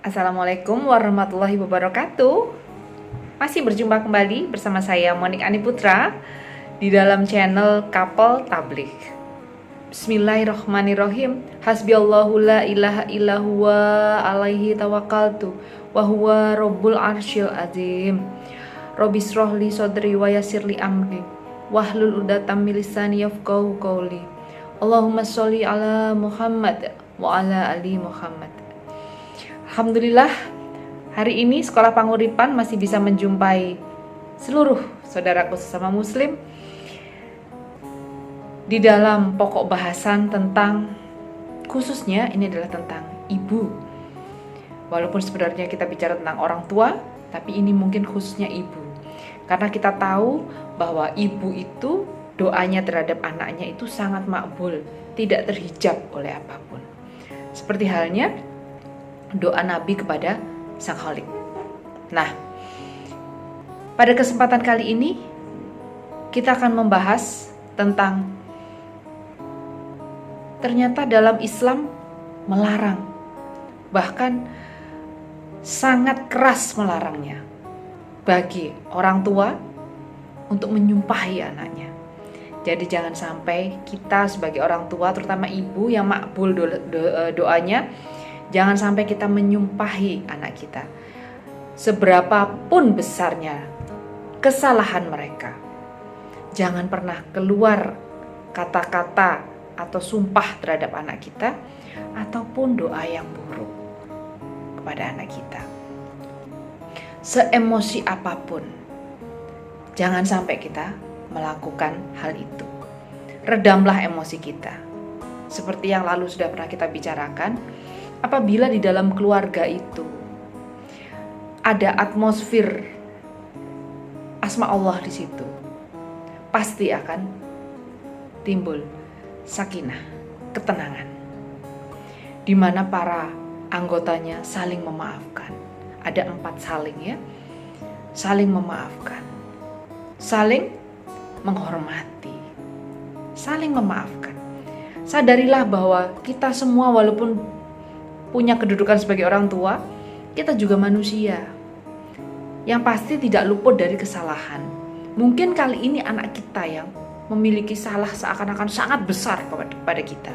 Assalamualaikum warahmatullahi wabarakatuh. Masih berjumpa kembali bersama saya Monik Ani Putra di dalam channel Couple Tabligh. Bismillahirrahmanirrahim. Hasbiyallahu la ilaha illa huwa alaihi tawakkaltu wa huwa rabbul arsyil azim. Rabbi shrahli sadri wa yassirli amri wahlul 'uqdatam min lisani yafqahu qawli. Allahumma sholli ala Muhammad wa ala ali Muhammad. Alhamdulillah, hari ini Sekolah Panguripan masih bisa menjumpai seluruh saudaraku sesama muslim di dalam pokok bahasan tentang, khususnya ini adalah tentang ibu. Walaupun sebenarnya kita bicara tentang orang tua, tapi ini mungkin khususnya ibu. Karena kita tahu bahwa ibu itu doanya terhadap anaknya itu sangat makbul, tidak terhijab oleh apapun. Seperti halnya doa Nabi kepada Sang Khalik. Nah, pada kesempatan kali ini kita akan membahas tentang ternyata dalam Islam melarang, bahkan sangat keras melarangnya bagi orang tua untuk menyumpahi anaknya. Jadi jangan sampai kita sebagai orang tua, terutama ibu yang makbul doanya, jangan sampai kita menyumpahi anak kita. Seberapapun besarnya kesalahan mereka, jangan pernah keluar kata-kata atau sumpah terhadap anak kita ataupun doa yang buruk kepada anak kita. Seemosi apapun, jangan sampai kita melakukan hal itu. Redamlah emosi kita. Seperti yang lalu sudah pernah kita bicarakan, apabila di dalam keluarga itu ada atmosfer asma Allah di situ, pasti akan timbul sakinah, ketenangan, di mana para anggotanya saling memaafkan. Ada 4 saling ya, saling memaafkan, saling menghormati, saling memaafkan. Sadarilah bahwa kita semua walaupun punya kedudukan sebagai orang tua, kita juga manusia yang pasti tidak luput dari kesalahan. Mungkin kali ini anak kita yang memiliki salah seakan-akan sangat besar kepada kita,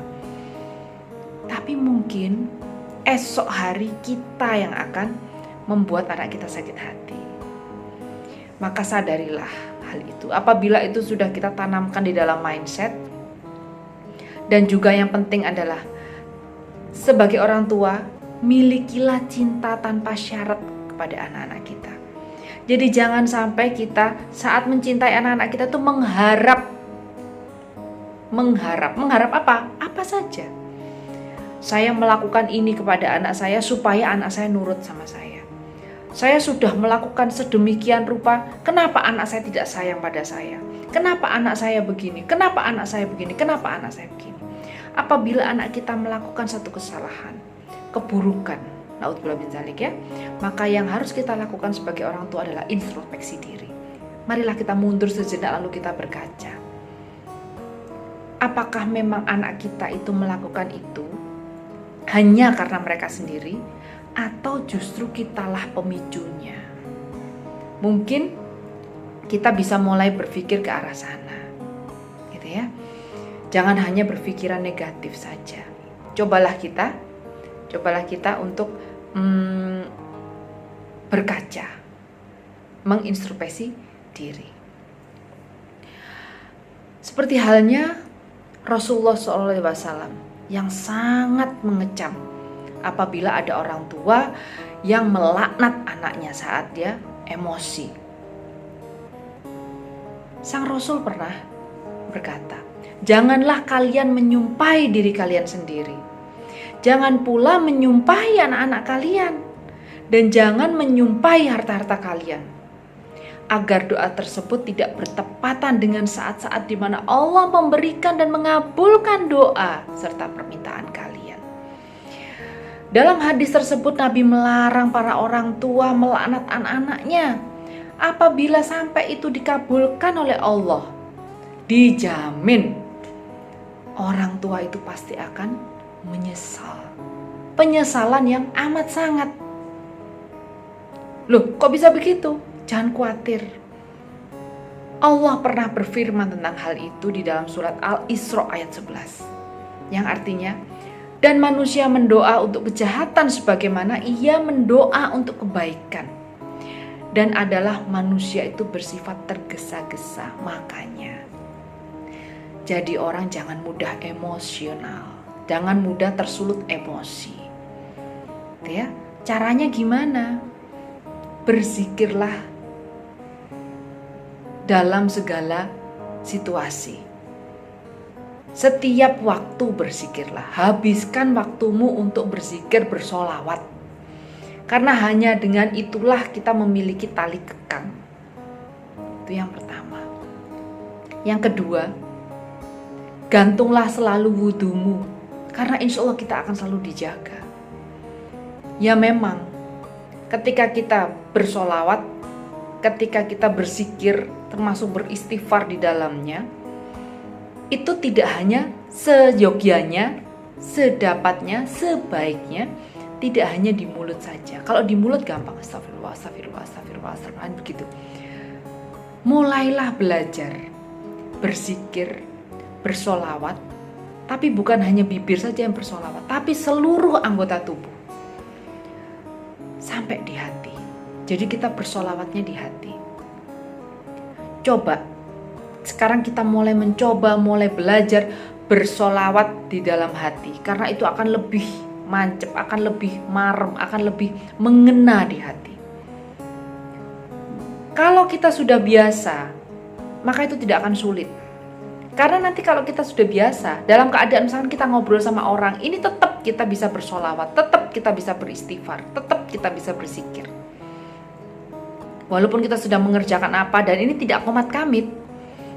tapi mungkin esok hari kita yang akan membuat anak kita sakit hati. Maka sadarilah hal itu. Apabila itu sudah kita tanamkan di dalam mindset, dan juga yang penting adalah sebagai orang tua, milikilah cinta tanpa syarat kepada anak-anak kita. Jadi jangan sampai kita saat mencintai anak-anak kita tuh mengharap apa? Apa saja. Saya melakukan ini kepada anak saya supaya anak saya nurut sama saya. Saya sudah melakukan sedemikian rupa, kenapa anak saya tidak sayang pada saya? Kenapa anak saya begini? Kenapa anak saya begini? Kenapa anak saya begini? Apabila anak kita melakukan satu kesalahan, keburukan, naudzubillah min dzalik ya, maka yang harus kita lakukan sebagai orang tua adalah introspeksi diri. Marilah kita mundur sejenak lalu kita berkaca. Apakah memang anak kita itu melakukan itu hanya karena mereka sendiri, atau justru kitalah pemicunya? Mungkin kita bisa mulai berpikir ke arah sana, gitu ya. Jangan hanya berpikiran negatif saja. Cobalah kita untuk berkaca, mengintrospeksi diri. Seperti halnya Rasulullah SAW yang sangat mengecam apabila ada orang tua yang melaknat anaknya saat dia emosi. Sang Rasul pernah berkata, janganlah kalian menyumpahi diri kalian sendiri. Jangan pula menyumpahi anak-anak kalian. Dan jangan menyumpahi harta-harta kalian. Agar doa tersebut tidak bertepatan dengan saat-saat di mana Allah memberikan dan mengabulkan doa serta permintaan kalian. Dalam hadis tersebut Nabi melarang para orang tua melaknat anak-anaknya. Apabila sampai itu dikabulkan oleh Allah, dijamin orang tua itu pasti akan menyesal. Penyesalan yang amat sangat. Loh, kok bisa begitu? Jangan khawatir. Allah pernah berfirman tentang hal itu di dalam surat Al-Isra ayat 11. Yang artinya, dan manusia mendoa untuk kejahatan sebagaimana ia mendoa untuk kebaikan. Dan adalah manusia itu bersifat tergesa-gesa. Makanya, jadi orang jangan mudah emosional. Jangan mudah tersulut emosi. Ya, caranya gimana? Berzikirlah dalam segala situasi. Setiap waktu berzikirlah. Habiskan waktumu untuk berzikir, bersolawat. Karena hanya dengan itulah kita memiliki tali kekang. Itu yang pertama. Yang kedua, gantunglah selalu wudumu. Karena insya Allah kita akan selalu dijaga. Ya memang, ketika kita bersolawat, ketika kita berzikir, termasuk beristighfar di dalamnya, itu tidak hanya seyogyanya, sedapatnya, sebaiknya, tidak hanya di mulut saja. Kalau di mulut gampang, astagfirullah, astagfirullah, astagfirullah, astagfirullah, begitu. Mulailah belajar berzikir, bersolawat, tapi bukan hanya bibir saja yang bersolawat, tapi seluruh anggota tubuh. Sampai di hati. Jadi kita bersolawatnya di hati. Coba, sekarang kita mulai mencoba, mulai belajar bersolawat di dalam hati. Karena itu akan lebih mancep, akan lebih marem, akan lebih mengena di hati. Kalau kita sudah biasa, maka itu tidak akan sulit. Karena nanti kalau kita sudah biasa, dalam keadaan misalkan kita ngobrol sama orang, ini tetap kita bisa bersolawat, tetap kita bisa beristighfar, tetap kita bisa berzikir. Walaupun kita sudah mengerjakan apa, dan ini tidak komat kamit.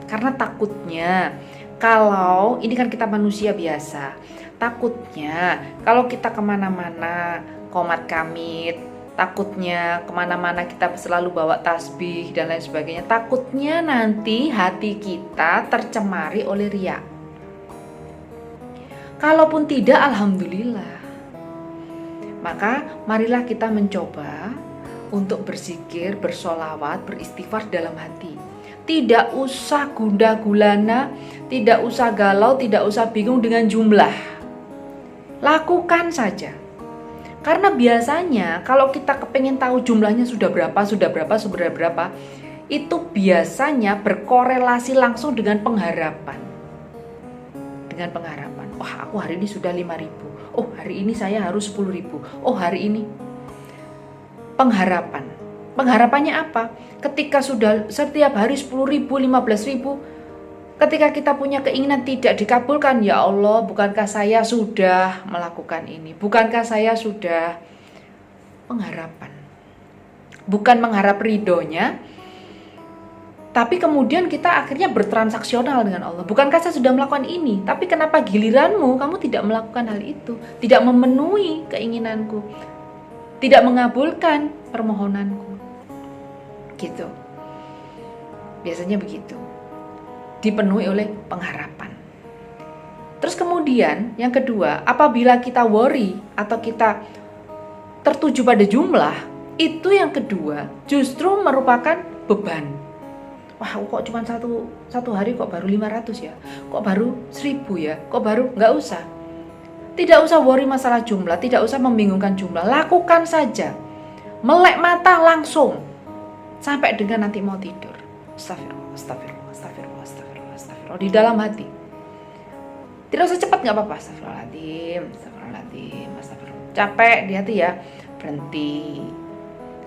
Karena takutnya, kalau ini kan kita manusia biasa, takutnya kalau kita kemana-mana komat kamit, takutnya kemana-mana kita selalu bawa tasbih dan lain sebagainya, takutnya nanti hati kita tercemari oleh riya. Kalaupun tidak, alhamdulillah. Maka marilah kita mencoba untuk berzikir, bersolawat, beristighfar dalam hati. Tidak usah gundah gulana, tidak usah galau, tidak usah bingung dengan jumlah. Lakukan saja. Karena biasanya kalau kita kepengen tahu jumlahnya sudah berapa, itu biasanya berkorelasi langsung dengan pengharapan. Dengan pengharapan, wah aku hari ini sudah 5.000, oh hari ini saya harus 10.000, oh hari ini. Pengharapan. Pengharapannya apa? Ketika sudah setiap hari 10.000, 15.000, ketika kita punya keinginan tidak dikabulkan, ya Allah, bukankah saya sudah melakukan ini? Bukankah saya sudah? Pengharapan. Bukan mengharap ridhonya, tapi kemudian kita akhirnya bertransaksional dengan Allah. Bukankah saya sudah melakukan ini? Tapi kenapa giliranmu kamu tidak melakukan hal itu? Tidak memenuhi keinginanku? Tidak mengabulkan permohonanku. Gitu. Biasanya begitu. Dipenuhi oleh pengharapan. Terus kemudian yang kedua, apabila kita worry atau kita tertuju pada jumlah, itu yang kedua justru merupakan beban. Wah, kok cuma satu hari kok baru 500 ya? Kok baru 1.000 ya? Kok baru? Nggak usah. Tidak usah worry masalah jumlah, tidak usah membingungkan jumlah. Lakukan saja. Melek mata langsung. Sampai dengan nanti mau tidur. Astagfirullah, astagfirullah, astagfirullah, astagfirullah, astagfirullah. Di dalam hati. Tidak usah cepat, gak apa-apa. Astagfirullahaladzim, astagfirullahaladzim, astagfirullah. Capek di hati ya, berhenti.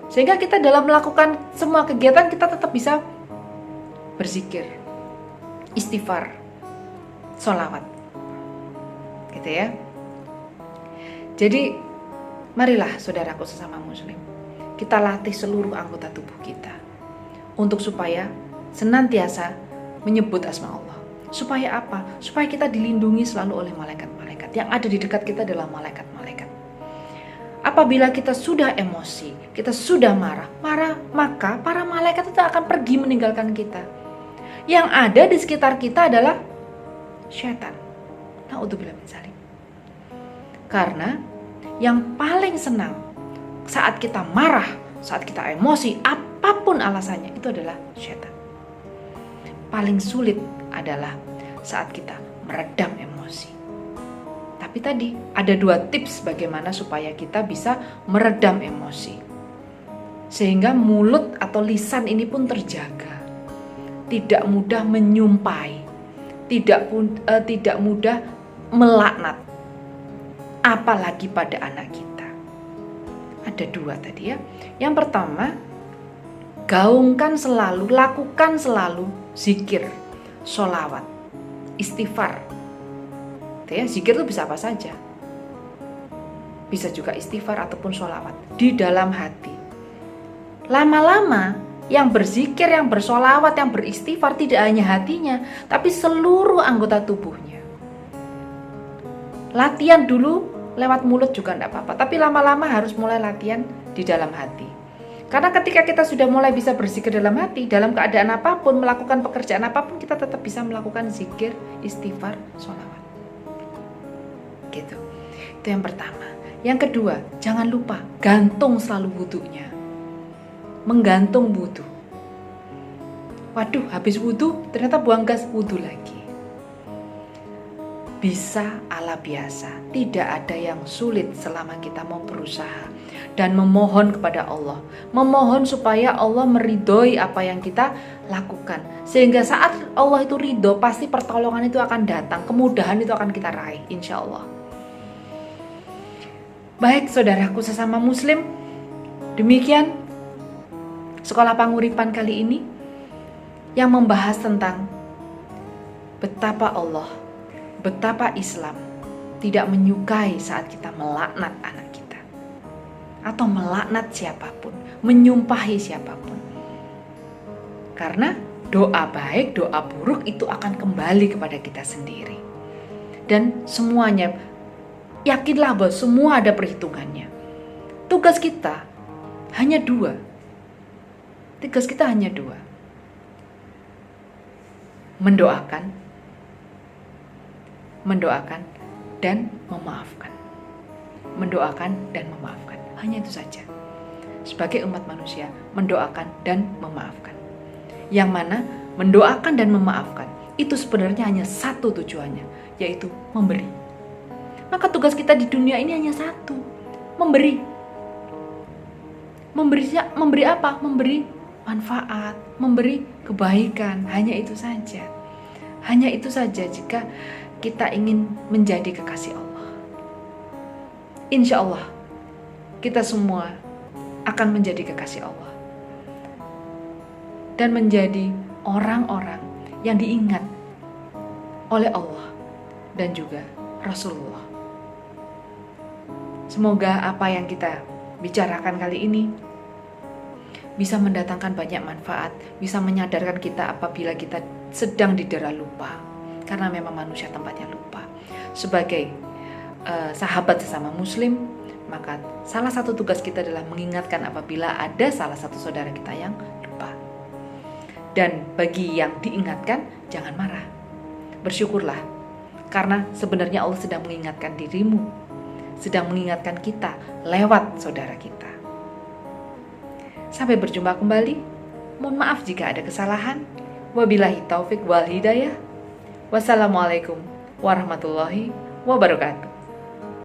Sehingga kita dalam melakukan semua kegiatan, kita tetap bisa berzikir, istighfar, sholawat. Gitu ya. Jadi, marilah saudaraku sesama muslim, kita latih seluruh anggota tubuh kita untuk supaya senantiasa menyebut asma Allah. Supaya apa? Supaya kita dilindungi selalu oleh malaikat-malaikat. Yang ada di dekat kita adalah malaikat-malaikat. Apabila kita sudah emosi, kita sudah marah, maka para malaikat itu akan pergi meninggalkan kita. Yang ada di sekitar kita adalah syaitan. Na'udzubillah min dzalik. Karena yang paling senang saat kita marah, saat kita emosi, apapun alasannya, itu adalah setan. Paling sulit adalah saat kita meredam emosi. Tapi tadi ada 2 tips bagaimana supaya kita bisa meredam emosi, sehingga mulut atau lisan ini pun terjaga, tidak mudah menyumpai, tidak mudah melaknat, apalagi pada anak kita. Ada 2 tadi ya. Yang pertama, lakukan selalu zikir, sholawat, istighfar. Zikir itu bisa apa saja, bisa juga istighfar ataupun sholawat di dalam hati. Lama-lama yang berzikir, yang bersholawat, yang beristighfar tidak hanya hatinya, tapi seluruh anggota tubuhnya. Latihan dulu lewat mulut juga tidak apa-apa, tapi lama-lama harus mulai latihan di dalam hati. Karena ketika kita sudah mulai bisa berzikir dalam hati, dalam keadaan apapun, melakukan pekerjaan apapun, kita tetap bisa melakukan zikir, istighfar, sholawat. Gitu. Itu yang pertama. Yang kedua, jangan lupa gantung selalu wudunya. Menggantung wudu. Waduh, habis wudu ternyata buang gas, wudu lagi. Bisa ala biasa, tidak ada yang sulit selama kita mau berusaha dan memohon kepada Allah. Memohon supaya Allah meridhoi apa yang kita lakukan. Sehingga saat Allah itu ridho, pasti pertolongan itu akan datang, kemudahan itu akan kita raih, insya Allah. Baik saudaraku sesama muslim, demikian Sekolah Panguripan kali ini yang membahas tentang betapa Allah, betapa Islam tidak menyukai saat kita melaknat anak kita atau melaknat siapapun, menyumpahi siapapun. Karena doa baik, doa buruk itu akan kembali kepada kita sendiri. Dan semuanya, yakinlah bahwa semua ada perhitungannya. Tugas kita hanya 2. Tugas kita hanya 2. Mendoakan dan memaafkan. Mendoakan dan memaafkan. Hanya itu saja. Sebagai umat manusia, mendoakan dan memaafkan. Yang mana mendoakan dan memaafkan itu sebenarnya hanya satu tujuannya, yaitu memberi. Maka tugas kita di dunia ini hanya satu, memberi. Memberi apa? Memberi manfaat, memberi kebaikan, hanya itu saja. Hanya itu saja jika kita ingin menjadi kekasih Allah. Insya Allah, kita semua akan menjadi kekasih Allah. Dan menjadi orang-orang yang diingat oleh Allah dan juga Rasulullah. Semoga apa yang kita bicarakan kali ini bisa mendatangkan banyak manfaat, bisa menyadarkan kita apabila kita sedang didera lupa, karena memang manusia tempatnya lupa. Sebagai sahabat sesama muslim, maka salah satu tugas kita adalah mengingatkan apabila ada salah satu saudara kita yang lupa. Dan bagi yang diingatkan, jangan marah, bersyukurlah, karena sebenarnya Allah sedang mengingatkan dirimu, sedang mengingatkan kita lewat saudara kita. Sampai berjumpa kembali. Mohon maaf jika ada kesalahan. Wabillahi taufik wal hidayah. Wassalamualaikum warahmatullahi wabarakatuh.